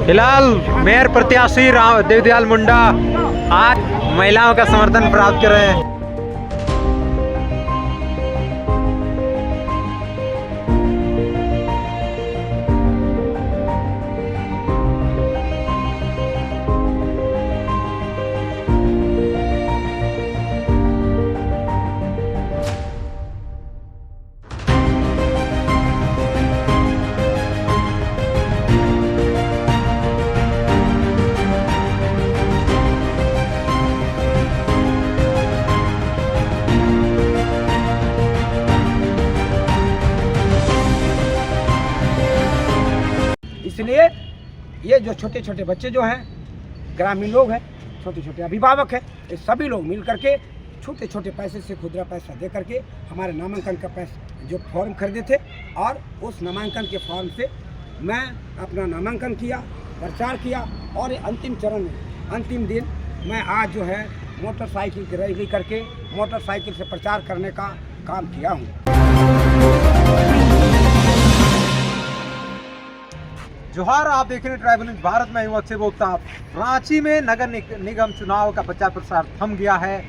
फिलहाल मेयर प्रत्याशी देवदयाल मुंडा आज महिलाओं का समर्थन प्राप्त कर रहे हैं। इसलिए ये जो छोटे छोटे बच्चे जो हैं, ग्रामीण लोग हैं, छोटे छोटे अभिभावक हैं, ये सभी लोग मिल करके छोटे छोटे पैसे से खुदरा पैसा दे करके हमारे नामांकन का पैसा जो फॉर्म खरीदे थे और उस नामांकन के फॉर्म से मैं अपना नामांकन किया, प्रचार किया और ये अंतिम चरण में अंतिम दिन मैं आज जो है मोटरसाइकिल की रैली करके मोटरसाइकिल से प्रचार करने का काम किया हूँ। जोहार, आप देख रहे हैं ट्राइबल न्यूज भारत में। हूं अक्षय बोक्ता। रांची में नगर निगम चुनाव का प्रचार प्रसार थम गया है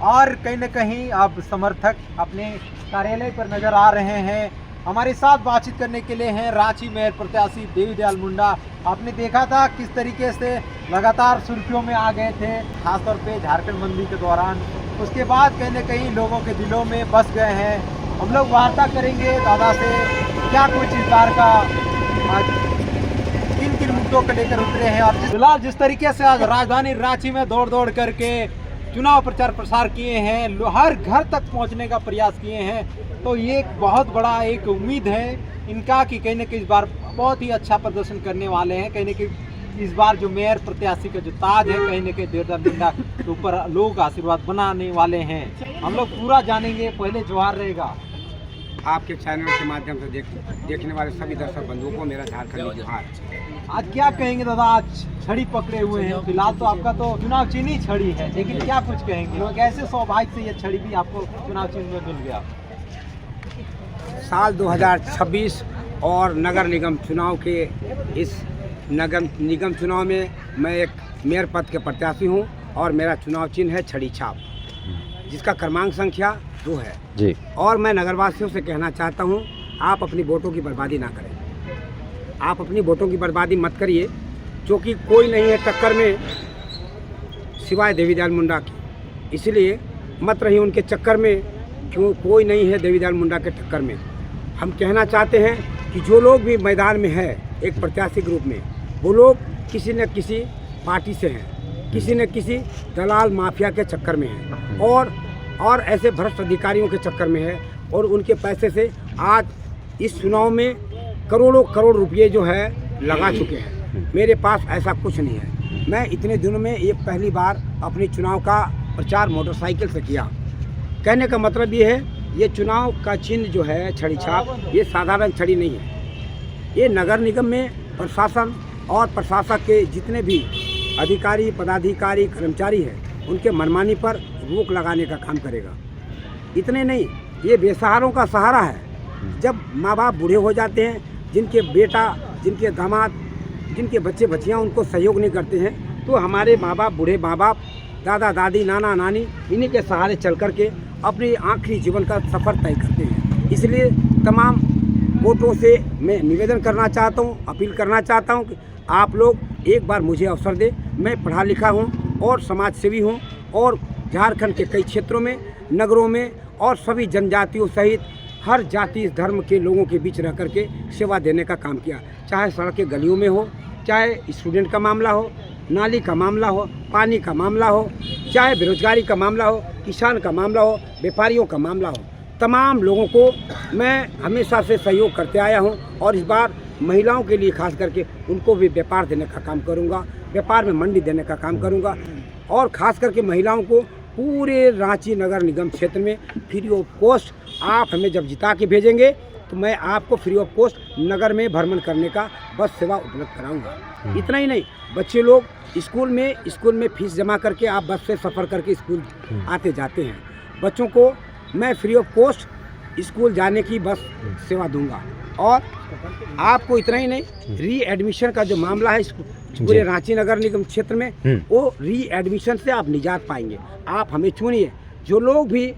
और कहीं न कहीं अब समर्थक अपने कार्यालय पर नजर आ रहे हैं। हमारे साथ बातचीत करने के लिए हैं रांची मेयर प्रत्याशी देवदयाल मुंडा। आपने देखा था किस तरीके से लगातार सुर्खियों में आ गए थे, खासतौर पे झारखंड बंदी के दौरान। उसके बाद कहीं न कहीं लोगों के दिलों में बस गए हैं। हम लोग वार्ता करेंगे दादा से, क्या कुछ इस बार का किन मुद्दों को लेकर उतरे हैं। और फिलहाल जिस तरीके से आज राजधानी रांची में दौड़ दौड़ करके चुनाव प्रचार प्रसार किए हैं, हर घर तक पहुंचने का प्रयास किए हैं, तो ये एक बहुत बड़ा एक उम्मीद है इनका कि कहीं न कहीं इस बार बहुत ही अच्छा प्रदर्शन करने वाले हैं। कहीं न कहीं इस बार जो मेयर प्रत्याशी का जो ताज है, कहीं न कहीं देवदयाल मुंडा के ऊपर लोग आशीर्वाद बनाने वाले हैं। हम लोग पूरा जानेंगे। पहले जोहार रहेगा। आपके चैनल के माध्यम से देखने वाले सभी दर्शक बंधुओं को मेरा झारखंडी जोहार। आज क्या कहेंगे दादा, आज छड़ी पकड़े हुए हैं। फिलहाल तो आपका तो चुनाव चिन्ह ही छड़ी है, लेकिन क्या कुछ कहेंगे, कैसे सौभाग्य से ये छड़ी भी आपको चुनाव चिन्ह में मिल गया। साल 2026 और नगर निगम चुनाव के इस नगर निगम चुनाव में मैं एक मेयर पद के प्रत्याशी हूं और मेरा चुनाव चिन्ह है छड़ी छाप, जिसका क्रमांक संख्या 2 है जी। और मैं नगरवासियों से कहना चाहता हूं, आप अपनी वोटों की बर्बादी ना करें। आप अपनी वोटों की बर्बादी मत करिए, क्योंकि कोई नहीं है टक्कर में सिवाय देवदयाल मुंडा की। इसलिए मत रहिए उनके चक्कर में, क्यों कोई नहीं है देवदयाल मुंडा के टक्कर में। हम कहना चाहते हैं कि जो लोग भी मैदान में है एक प्रत्याशी ग्रुप में, वो लोग किसी न किसी पार्टी से हैं, किसी न किसी दलाल माफिया के चक्कर में हैं और ऐसे भ्रष्ट अधिकारियों के चक्कर में है। और उनके पैसे से आज इस चुनाव में करोड़ों करोड़ रुपये जो है लगा चुके हैं। मेरे पास ऐसा कुछ नहीं है। मैं इतने दिनों में ये पहली बार अपनी चुनाव का प्रचार मोटरसाइकिल से किया। कहने का मतलब ये है, ये चुनाव का चिन्ह जो है छड़ी छाप, ये साधारण छड़ी नहीं है। ये नगर निगम में प्रशासन और प्रशासक के जितने भी अधिकारी पदाधिकारी कर्मचारी हैं, उनके मनमानी पर रोक लगाने का काम करेगा। इतने नहीं, ये बेसहारों का सहारा है। जब माँ बाप बूढ़े हो जाते हैं, जिनके बेटा, जिनके दामाद, जिनके बच्चे बच्चियाँ उनको सहयोग नहीं करते हैं, तो हमारे माँ बाप, बूढ़े माँ बाप, दादा दादी, नाना नानी, इन्हीं के सहारे चल कर के अपने आखिरी जीवन का सफ़र तय करते हैं। इसलिए तमाम वोटों से मैं निवेदन करना चाहता हूँ, अपील करना चाहता हूँ कि आप लोग एक बार मुझे अवसर दें। मैं पढ़ा लिखा हूँ और समाज सेवी हूँ और झारखंड के कई क्षेत्रों में, नगरों में और सभी जनजातियों सहित हर जाति धर्म के लोगों के बीच रह करके सेवा देने का काम किया। चाहे सड़क के गलियों में हो, चाहे स्टूडेंट का मामला हो, नाली का मामला हो, पानी का मामला हो, चाहे बेरोजगारी का मामला हो, किसान का मामला हो, व्यापारियों का मामला हो, तमाम लोगों को मैं हमेशा से सहयोग करते आया हूं। और इस बार महिलाओं के लिए खास करके उनको भी व्यापार देने का काम करूंगा, व्यापार में मंडी देने का काम करूंगा। और ख़ास करके महिलाओं को पूरे रांची नगर निगम क्षेत्र में फ्री ऑफ कॉस्ट, आप हमें जब जिता के भेजेंगे तो मैं आपको फ्री ऑफ कॉस्ट नगर में भ्रमण करने का बस सेवा उपलब्ध कराऊंगा। इतना ही नहीं, बच्चे लोग स्कूल में फीस जमा करके आप बस से सफ़र करके स्कूल आते जाते हैं, बच्चों को मैं फ्री ऑफ कॉस्ट स्कूल जाने की बस सेवा दूंगा। और आपको इतना ही नहीं, री एडमिशन का जो मामला है इस पूरे रांची नगर निगम क्षेत्र में, वो री एडमिशन से आप निजात पाएंगे। आप हमें चुनिए। जो लोग भी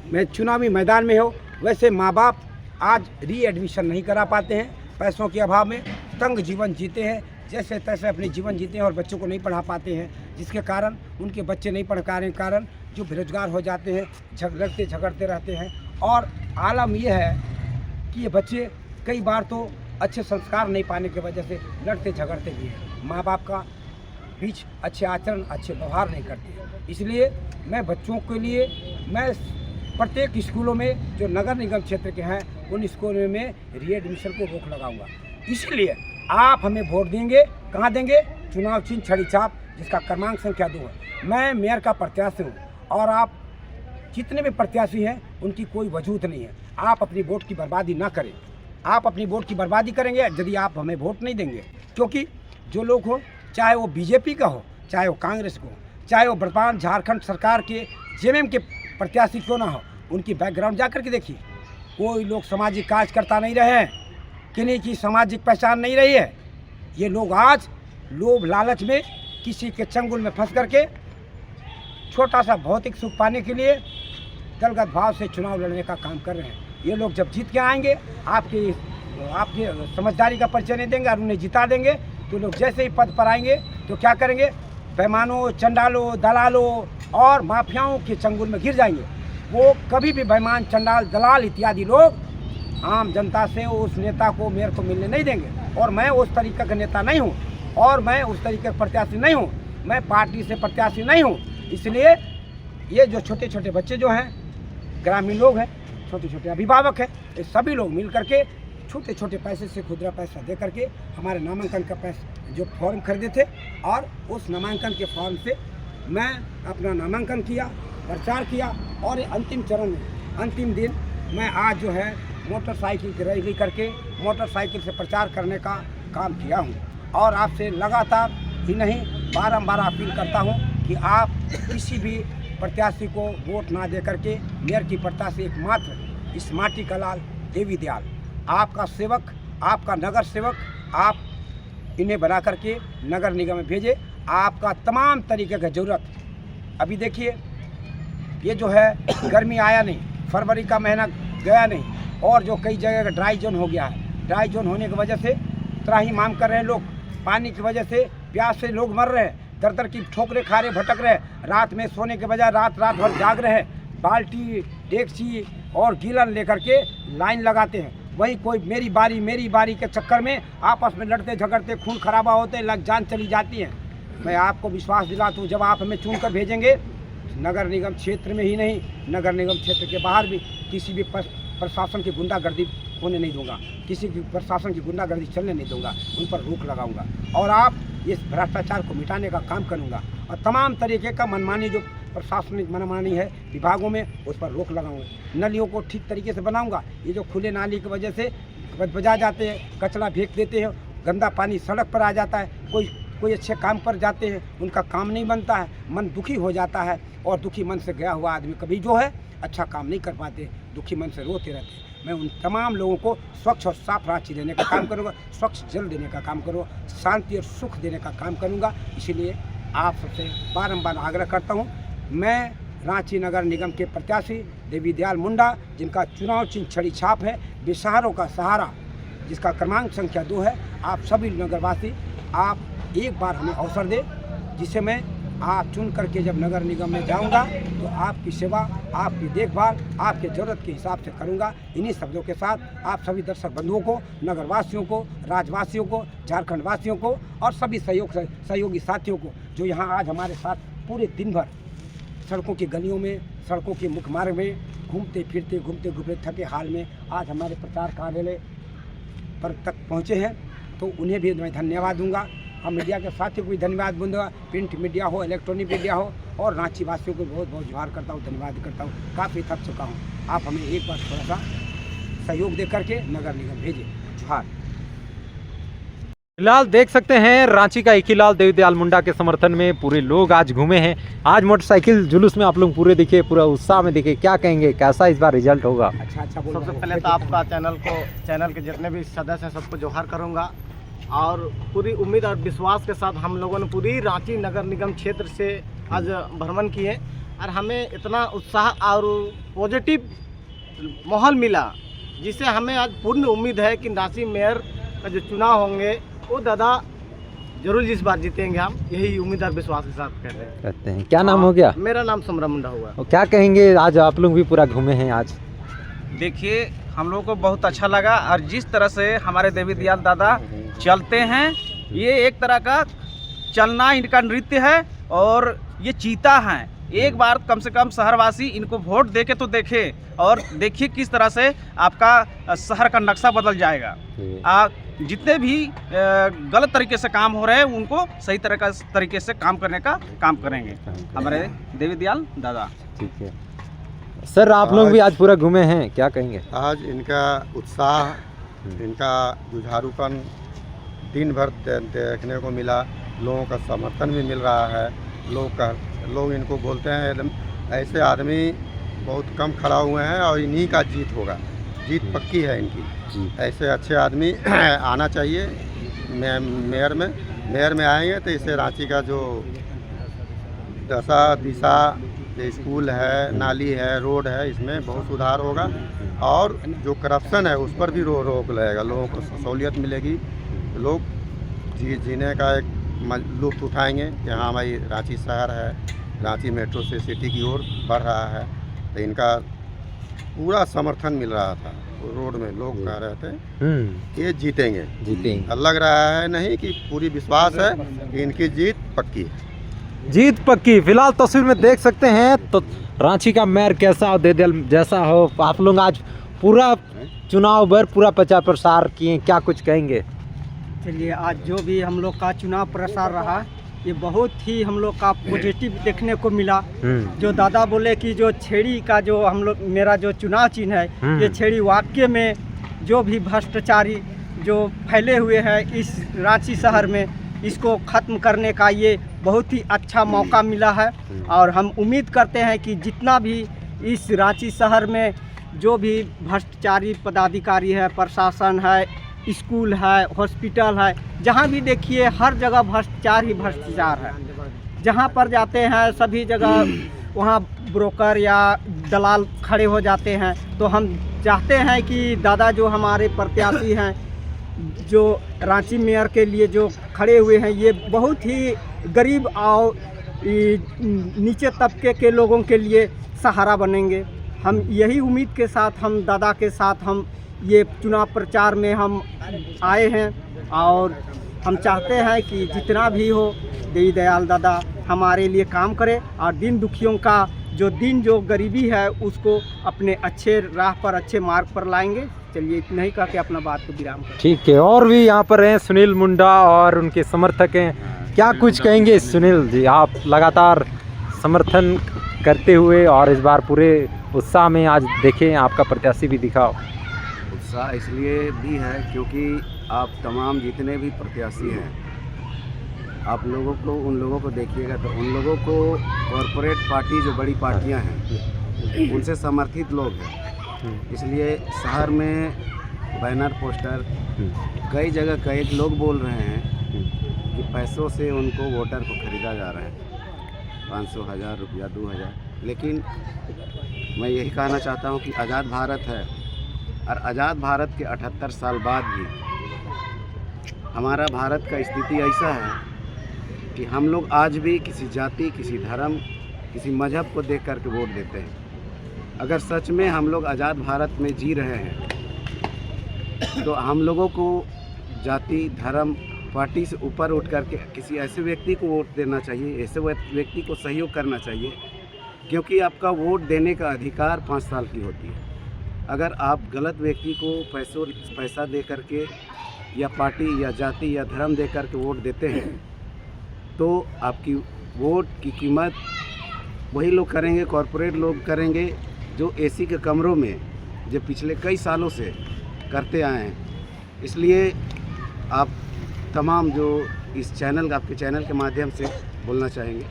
मैं चुनावी मैदान में हो, वैसे माँ बाप आज री एडमिशन नहीं करा पाते हैं, पैसों के अभाव में तंग जीवन जीते हैं, जैसे तैसे अपने जीवन जीते हैं और बच्चों को नहीं पढ़ा पाते हैं, जिसके कारण उनके बच्चे नहीं पढ़ पाने के कारण जो बेरोजगार हो जाते हैं, झगड़ते रहते हैं। और आलम यह है कि ये बच्चे कई बार तो अच्छे संस्कार नहीं पाने की वजह से लड़ते झगड़ते भी हैं, माँ बाप का बीच अच्छे आचरण अच्छे व्यवहार नहीं करते। इसलिए मैं बच्चों के लिए मैं प्रत्येक स्कूलों में जो नगर निगम क्षेत्र के हैं उन स्कूलों में री एडमिशन को रोक लगाऊंगा। इसलिए आप हमें वोट देंगे, कहाँ देंगे? चुनाव चिन्ह छड़ी छाप, जिसका क्रमांक संख्या 2 है। मैं मेयर का प्रत्याशी हूँ और आप जितने भी प्रत्याशी हैं उनकी कोई वजूद नहीं है। आप अपनी वोट की बर्बादी ना करें। आप अपनी वोट की बर्बादी करेंगे यदि आप हमें वोट नहीं देंगे, क्योंकि जो लोग हो, चाहे वो बीजेपी का हो, चाहे वो कांग्रेस को हो, चाहे वो वर्तमान झारखंड सरकार के जेएमएम के प्रत्याशी क्यों ना हो, उनकी बैकग्राउंड जा कर के देखिए। कोई लोग सामाजिक कार्यकर्ता नहीं रहे हैं, किन्हीं की सामाजिक पहचान नहीं रही है। ये लोग आज लोभ लालच में किसी के चंगुल में फंस करके छोटा सा भौतिक सुख पाने के लिए दलगत भाव से चुनाव लड़ने का काम कर रहे हैं। ये लोग जब जीत के आएंगे आपकी समझदारी का परिचय नहीं देंगे और उन्हें जिता देंगे, तो लोग जैसे ही पद पर आएंगे तो क्या करेंगे? बेईमानों, चंडालों, दलालों और माफियाओं के चंगुल में गिर जाएंगे। वो कभी भी बेईमान, चंडाल, दलाल इत्यादि लोग आम जनता से उस नेता को, मेयर को मिलने नहीं देंगे। और मैं उस तरीके का नेता नहीं हूँ और मैं उस तरीके का प्रत्याशी नहीं हूँ, मैं पार्टी से प्रत्याशी नहीं हूँ। इसलिए ये जो छोटे छोटे बच्चे जो हैं, ग्रामीण लोग हैं, छोटे छोटे अभिभावक हैं, ये सभी लोग मिल करके छोटे छोटे पैसे से खुदरा पैसा दे करके हमारे नामांकन का पैसा जो फॉर्म खरीदे थे और उस नामांकन के फॉर्म से मैं अपना नामांकन किया, प्रचार किया और अंतिम चरण में अंतिम दिन मैं आज जो है मोटरसाइकिल की रैली करके मोटरसाइकिल से प्रचार करने का काम किया हूँ। और आपसे लगातार ही नहीं बारंबार अपील करता हूँ कि आप किसी भी प्रत्याशी को वोट ना दे करके मेयर की प्रत्याशी एकमात्र इस माटी का लाल देवी दयाल आपका सेवक, आपका नगर सेवक, आप इन्हें बना करके नगर निगम में भेजे। आपका तमाम तरीके का ज़रूरत, अभी देखिए ये जो है गर्मी आया नहीं, फरवरी का महीना गया नहीं और जो कई जगह का ड्राई जोन हो गया है। ड्राई जोन होने की वजह से त्राही मांग कर रहे हैं लोग, पानी की वजह से प्यास से लोग मर रहे हैं, दर दर की ठोकरे खा रहे, भटक रहे, रात में सोने के बजाय रात भर जाग रहे हैं, बाल्टी, डेक्ची और गीलन लेकर के लाइन लगाते हैं। वही कोई मेरी बारी के चक्कर में आपस में लड़ते झगड़ते, खून खराबा होते, लग जान चली जाती है। मैं आपको विश्वास दिलाता हूँ, जब आप हमें चुन कर भेजेंगे, नगर निगम क्षेत्र में ही नहीं, नगर निगम क्षेत्र के बाहर भी किसी भी प्रशासन की गुंडागर्दी होने नहीं दूंगा, किसी की प्रशासन की गुंडागर्दी चलने नहीं दूंगा, उन पर रोक लगाऊंगा और आप इस भ्रष्टाचार को मिटाने का काम करूंगा और तमाम तरीके का मनमानी जो प्रशासनिक मनमानी है विभागों में, उस पर रोक लगाऊंगा। नलियों को ठीक तरीके से बनाऊंगा। ये जो खुले नाली की वजह से बजा जाते हैं, कचरा फेंक देते हैं, गंदा पानी सड़क पर आ जाता है, कोई अच्छे काम पर जाते हैं, उनका काम नहीं बनता है, मन दुखी हो जाता है और दुखी मन से गया हुआ आदमी कभी जो है अच्छा काम नहीं कर पाते, दुखी मन से रोते रहते हैं। मैं उन तमाम लोगों को स्वच्छ और साफ रांची देने का काम करूँगा, स्वच्छ जल देने का काम करूँगा, शांति और सुख देने का काम करूँगा। इसीलिए आप सबसे बारंबार आग्रह करता हूँ, मैं रांची नगर निगम के प्रत्याशी देवी दयाल मुंडा, जिनका चुनाव चिन्ह छड़ी छाप है, बेसहारों का सहारा, जिसका क्रमांक संख्या 2 है, आप सभी नगरवासी आप एक बार हमें अवसर दें, जिसे मैं आप चुन करके जब नगर निगम में जाऊंगा तो आपकी सेवा, आपकी देखभाल, आपके ज़रूरत के हिसाब से करूंगा। इन्हीं शब्दों के साथ आप सभी दर्शक बंधुओं को, नगरवासियों को, राज्यवासियों को, झारखंड वासियों को और सभी सहयोगी साथियों को जो यहाँ आज हमारे साथ पूरे दिन भर सड़कों की गलियों में, सड़कों के मुख्य मार्ग में घूमते फिरते थके हाल में आज हमारे प्रचार कार्यालय पर तक पहुँचे हैं, तो उन्हें भी मैं धन्यवाद दूंगा। हम मीडिया के साथियों को भी धन्यवाद दूंगा, प्रिंट मीडिया हो, इलेक्ट्रॉनिक मीडिया हो, और रांची वासियों को बहुत बहुत जोहार करता हूँ, धन्यवाद करता हूँ। काफ़ी थक चुका हूँ, आप हमें एक बार थोड़ा सा सहयोग दे करके नगर निगम भेजें। जोहार। फिलहाल देख सकते हैं रांची का इकीलाल देवीदयाल मुंडा के समर्थन में पूरे लोग आज घूमे हैं। आज मोटरसाइकिल जुलूस में आप लोग पूरे दिखे, पूरा उत्साह में दिखे। क्या कहेंगे, कैसा इस बार रिजल्ट होगा? अच्छा सबसे पहले तो आपका चैनल के जितने भी सदस्य हैं सबको जोहार करूंगा, और पूरी उम्मीद और विश्वास के साथ हम लोगों ने पूरी रांची नगर निगम क्षेत्र से आज भ्रमण किए और हमें इतना उत्साह और पॉजिटिव माहौल मिला, जिससे हमें आज पूर्ण उम्मीद है कि रांची मेयर का जो चुनाव होंगे वो दादा जरूर इस बार जीतेंगे। हम यही उम्मीद और विश्वास के साथ कहते हैं। क्या नाम हो गया? मेरा नाम समरा मुंडा हुआ। और क्या कहेंगे, आज आप लोग भी पूरा घूमे हैं आज? देखिए, हम लोगों को बहुत अच्छा लगा, और जिस तरह से हमारे देवीदयाल दादा चलते हैं, ये एक तरह का चलना इनका नृत्य है, और ये चीता हैं। एक बार कम से कम शहरवासी इनको वोट देके तो देखे, और देखिए किस तरह से आपका शहर का नक्शा बदल जाएगा। जितने भी गलत तरीके से काम हो रहे हैं उनको सही तरीके से काम करने का काम करेंगे हमारे देवीदयाल दादा। ठीक है सर, आप लोग भी आज पूरा घूमे हैं, क्या कहेंगे? आज इनका उत्साह, इनका जुझारूपन दिन भर देखने को मिला। लोगों का समर्थन भी मिल रहा है। लोग इनको बोलते हैं एकदम ऐसे आदमी बहुत कम खड़ा हुए हैं और इन्हीं का जीत होगा, जीत पक्की है इनकी। ऐसे अच्छे आदमी आना चाहिए मेयर में आएंगे तो इससे रांची का जो दशा दिशा, जो स्कूल है, नाली है, रोड है, इसमें बहुत सुधार होगा, और जो करप्शन है उस पर भी रोक लगेगा। लोगों को सहूलियत मिलेगी, लोग जीने का एक लुत्फ उठाएंगे कि हाँ हमारी रांची शहर है, रांची मेट्रो से सिटी की ओर बढ़ रहा है। तो इनका पूरा समर्थन मिल रहा था, रोड में लोग कह रहे थे ये जीतेंगे। लग रहा है नहीं कि पूरी विश्वास है कि इनकी जीत पक्की है। जीत पक्की। फिलहाल तस्वीर में देख सकते हैं तो रांची का मेयर कैसा हो, देवीदयाल जैसा हो। आप लोग आज पूरा चुनाव भर पूरा प्रचार प्रसार किए, क्या कुछ कहेंगे? चलिए, आज जो भी हम लोग का चुनाव प्रसार रहा, ये बहुत ही हम लोग का पॉजिटिव देखने को मिला। जो दादा बोले कि जो छेड़ी का जो हम लोग, मेरा जो चुनाव चिन्ह है, ये छेड़ी वाक्य में जो भी भ्रष्टाचारी जो फैले हुए हैं इस रांची शहर में, इसको ख़त्म करने का ये बहुत ही अच्छा मौका मिला है। और हम उम्मीद करते हैं कि जितना भी इस रांची शहर में जो भी भ्रष्टाचारी पदाधिकारी है, प्रशासन है, स्कूल है, हॉस्पिटल है, जहाँ भी देखिए हर जगह भ्रष्टाचार ही भ्रष्टाचार है। जहाँ पर जाते हैं सभी जगह वहाँ ब्रोकर या दलाल खड़े हो जाते हैं। तो हम चाहते हैं कि दादा जो हमारे प्रत्याशी हैं, जो रांची मेयर के लिए जो खड़े हुए हैं, ये बहुत ही गरीब और नीचे तबके के लोगों के लिए सहारा बनेंगे। हम यही उम्मीद के साथ, हम दादा के साथ हम ये चुनाव प्रचार में हम आए हैं, और हम चाहते हैं कि जितना भी हो देवीदयाल दादा हमारे लिए काम करे, और दिन दुखियों का जो गरीबी है उसको अपने अच्छे राह पर, अच्छे मार्ग पर लाएंगे। चलिए, इतना ही कह के अपना बात को विराम करें। ठीक है, और भी यहाँ पर हैं सुनील मुंडा और उनके समर्थक हैं, क्या कुछ कहेंगे? सुनील जी, आप लगातार समर्थन करते हुए और इस बार पूरे उत्साह में आज देखें, आपका प्रत्याशी भी दिखाओ। उत्साह इसलिए भी है क्योंकि आप तमाम जितने भी प्रत्याशी हैं, आप लोगों को, उन लोगों को देखिएगा तो उन लोगों को कॉरपोरेट पार्टी, जो बड़ी पार्टियां हैं, उनसे समर्थित लोग हैं। इसलिए शहर में बैनर, पोस्टर कई जगह कई लोग बोल रहे हैं कि पैसों से उनको वोटर को खरीदा जा रहा है, 500, 1000 रुपया, 2000। लेकिन मैं यही कहना चाहता हूँ कि आज़ाद भारत है, और आज़ाद भारत के 78 साल बाद भी हमारा भारत का स्थिति ऐसा है कि हम लोग आज भी किसी जाति, किसी धर्म, किसी मजहब को देख कर के वोट देते हैं। अगर सच में हम लोग आज़ाद भारत में जी रहे हैं तो हम लोगों को जाति, धर्म, पार्टी से ऊपर उठ करके किसी ऐसे व्यक्ति को वोट देना चाहिए, ऐसे व्यक्ति को सहयोग करना चाहिए, क्योंकि आपका वोट देने का अधिकार 5 साल की होती है। अगर आप गलत व्यक्ति को पैसा दे करके या पार्टी या जाति या धर्म दे करके वोट देते हैं तो आपकी वोट की कीमत वही लोग करेंगे, कॉरपोरेट लोग करेंगे, जो एसी के कमरों में जो पिछले कई सालों से करते आए हैं। इसलिए आप तमाम जो इस चैनल आपके चैनल के माध्यम से बोलना चाहेंगे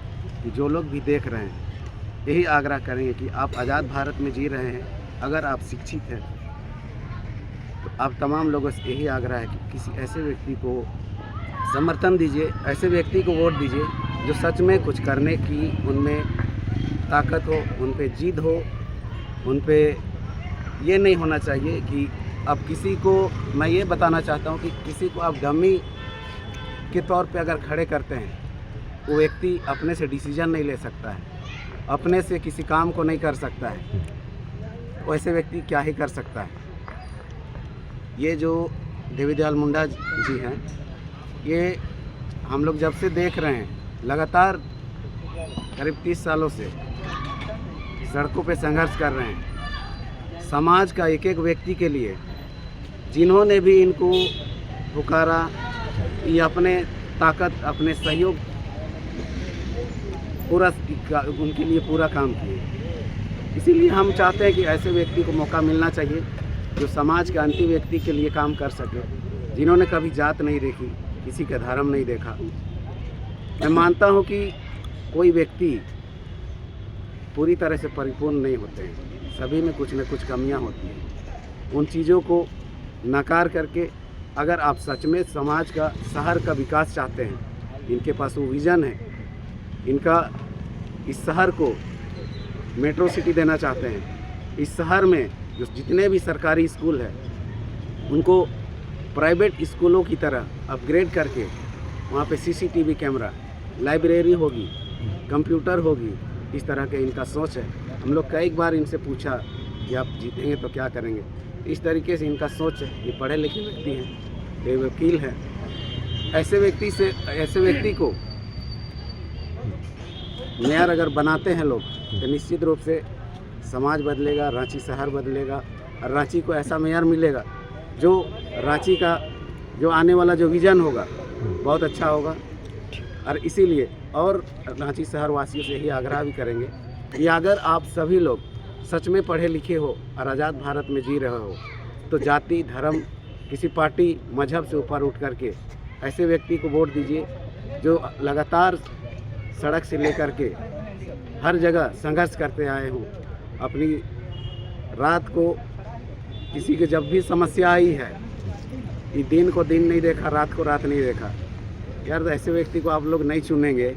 कि जो लोग भी देख रहे हैं यही आग्रह करेंगे कि आप आज़ाद भारत में जी रहे हैं, अगर आप शिक्षित हैं तो आप तमाम लोगों से यही आग्रह है कि किसी ऐसे व्यक्ति को समर्थन दीजिए, ऐसे व्यक्ति को वोट दीजिए जो सच में कुछ करने की उनमें ताकत हो, उन पे जिद हो, उन पे ये नहीं होना चाहिए कि अब किसी को, मैं ये बताना चाहता हूँ कि किसी को आप डमी के तौर पे अगर खड़े करते हैं, वो व्यक्ति अपने से डिसीजन नहीं ले सकता है, अपने से किसी काम को नहीं कर सकता है, वैसे व्यक्ति क्या ही कर सकता है। ये जो देवी दयाल मुंडा जी हैं, ये हम लोग जब से देख रहे हैं, लगातार करीब 30 सालों से सड़कों पे संघर्ष कर रहे हैं, समाज का एक एक व्यक्ति के लिए। जिन्होंने भी इनको पुकारा, ये अपने ताकत, अपने सहयोग पूरा उनके लिए पूरा काम किए। इसीलिए हम चाहते हैं कि ऐसे व्यक्ति को मौका मिलना चाहिए जो समाज के अंतिम व्यक्ति के लिए काम कर सके, जिन्होंने कभी जात नहीं देखी, किसी का धर्म नहीं देखा। मैं मानता हूं कि कोई व्यक्ति पूरी तरह से परिपूर्ण नहीं होते हैं, सभी में कुछ न कुछ कमियां होती हैं। उन चीज़ों को नकार करके अगर आप सच में समाज का, शहर का विकास चाहते हैं, इनके पास वो विज़न है, इनका इस शहर को मेट्रो सिटी देना चाहते हैं, इस शहर में जो जितने भी सरकारी स्कूल हैं उनको प्राइवेट स्कूलों की तरह अपग्रेड करके वहाँ पे CCTV कैमरा, लाइब्रेरी होगी, कंप्यूटर होगी, इस तरह के इनका सोच है। हम लोग कई बार इनसे पूछा कि आप जीतेंगे तो क्या करेंगे, इस तरीके से इनका सोच है। ये पढ़े लिखे व्यक्ति हैं, ये वकील हैं। ऐसे व्यक्ति को मेयर अगर बनाते हैं लोग तो निश्चित रूप से समाज बदलेगा, रांची शहर बदलेगा, और रांची को ऐसा मेयर मिलेगा जो रांची का जो आने वाला जो विज़न होगा बहुत अच्छा होगा। और इसीलिए और रांची शहर वासियों से यही आग्रह भी करेंगे कि अगर आप सभी लोग सच में पढ़े लिखे हो और आज़ाद भारत में जी रहे हो तो जाति, धर्म, किसी पार्टी, मजहब से ऊपर उठ करके ऐसे व्यक्ति को वोट दीजिए जो लगातार सड़क से लेकर के हर जगह संघर्ष करते आए हों। अपनी रात को किसी की जब भी समस्या आई है, ये दिन को दिन नहीं देखा, रात को रात नहीं देखा, यार ऐसे व्यक्ति को आप लोग नहीं चुनेंगे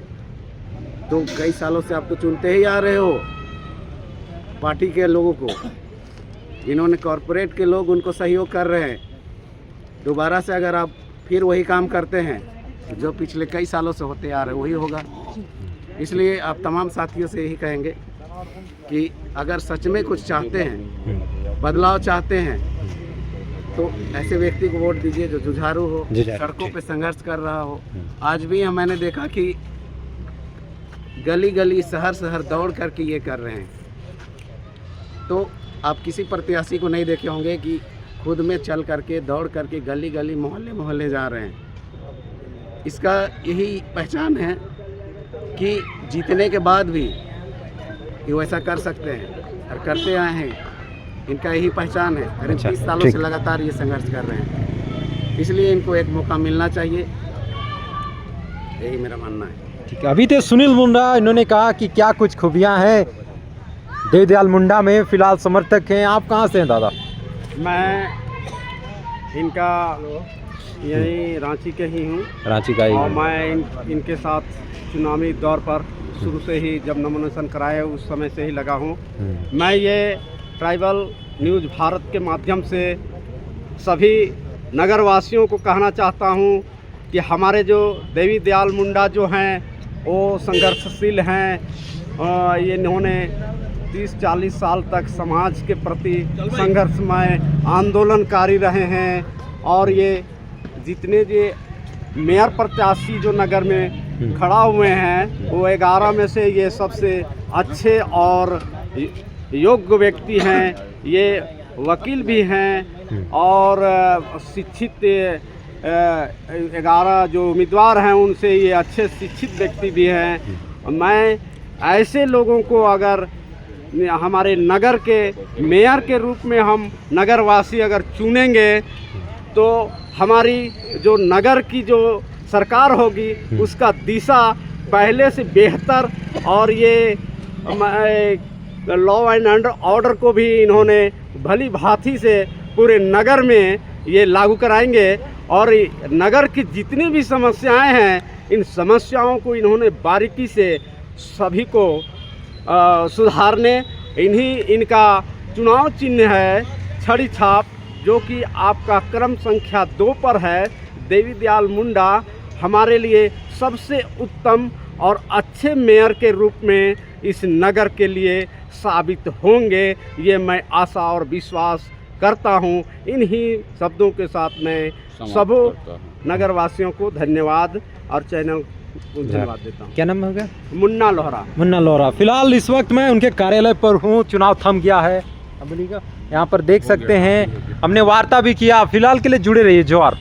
तो कई सालों से आप तो चुनते ही आ रहे हो पार्टी के लोगों को, जिन्होंने कॉरपोरेट के लोग उनको सहयोग कर रहे हैं। दोबारा से अगर आप फिर वही काम करते हैं जो पिछले कई सालों से होते आ रहे वही होगा। इसलिए आप तमाम साथियों से यही कहेंगे कि अगर सच में कुछ चाहते हैं, बदलाव चाहते हैं, तो ऐसे व्यक्ति को वोट दीजिए जो जुझारू हो, सड़कों पे संघर्ष कर रहा हो। आज भी मैंने देखा कि गली गली, शहर शहर दौड़ करके ये कर रहे हैं। तो आप किसी प्रत्याशी को नहीं देखे होंगे कि खुद में चल करके, दौड़ करके गली गली, मोहल्ले मोहल्ले जा रहे हैं। इसका यही पहचान है कि जीतने के बाद भी ये वैसा कर सकते हैं और करते आए हैं। इनका यही पहचान है। करीब 30 सालों से लगातार ये संघर्ष कर रहे हैं, इसलिए इनको एक मौका मिलना चाहिए, यही मेरा मानना है। ठीक है, अभी तो सुनील मुंडा इन्होंने कहा कि क्या कुछ खूबियां हैं देवी दयाल मुंडा में, फिलहाल समर्थक हैं। आप कहाँ से हैं दादा? मैं इनका यही रांची के ही हूँ, रांची का ही। और मैं इनके साथ चुनावी दौर पर शुरू से ही, जब नॉमिनेशन कराए उस समय से ही लगा हूँ। मैं ये ट्राइबल न्यूज़ भारत के माध्यम से सभी नगरवासियों को कहना चाहता हूँ कि हमारे जो देवी दयाल मुंडा जो हैं वो संघर्षशील हैं। ये इन्होंने 30-40 साल तक समाज के प्रति संघर्षमय आंदोलनकारी रहे हैं, और ये जितने ये मेयर प्रत्याशी जो नगर में खड़ा हुए हैं वो 11 में से ये सबसे अच्छे और योग्य व्यक्ति हैं। ये वकील भी हैं और शिक्षित 11 जो उम्मीदवार हैं उनसे ये अच्छे शिक्षित व्यक्ति भी हैं। मैं ऐसे लोगों को अगर हमारे नगर के मेयर के रूप में हम नगरवासी अगर चुनेंगे तो हमारी जो नगर की जो सरकार होगी उसका दिशा पहले से बेहतर, और ये लॉ एंड ऑर्डर को भी इन्होंने भली भांति से पूरे नगर में ये लागू कराएंगे। और नगर की जितनी भी समस्याएं हैं इन समस्याओं को इन्होंने बारीकी से सभी को सुधारने, इनका चुनाव चिन्ह है छड़ी छाप, जो कि आपका क्रम संख्या 2 पर है। देवी दयाल मुंडा हमारे लिए सबसे उत्तम और अच्छे मेयर के रूप में इस नगर के लिए साबित होंगे, ये मैं आशा और विश्वास करता हूँ। इन्हीं शब्दों के साथ मैं सबों नगरवासियों को धन्यवाद और चैनल को धन्यवाद देता हूँ। क्या नाम हो गया? मुन्ना लोहरा। मुन्ना लोहरा। फिलहाल इस वक्त मैं उनके कार्यालय पर हूँ, चुनाव थम गया है। अब यहाँ पर देख सकते हैं, हमने वार्ता भी किया। फिलहाल के लिए जुड़े रहिए। जोहार।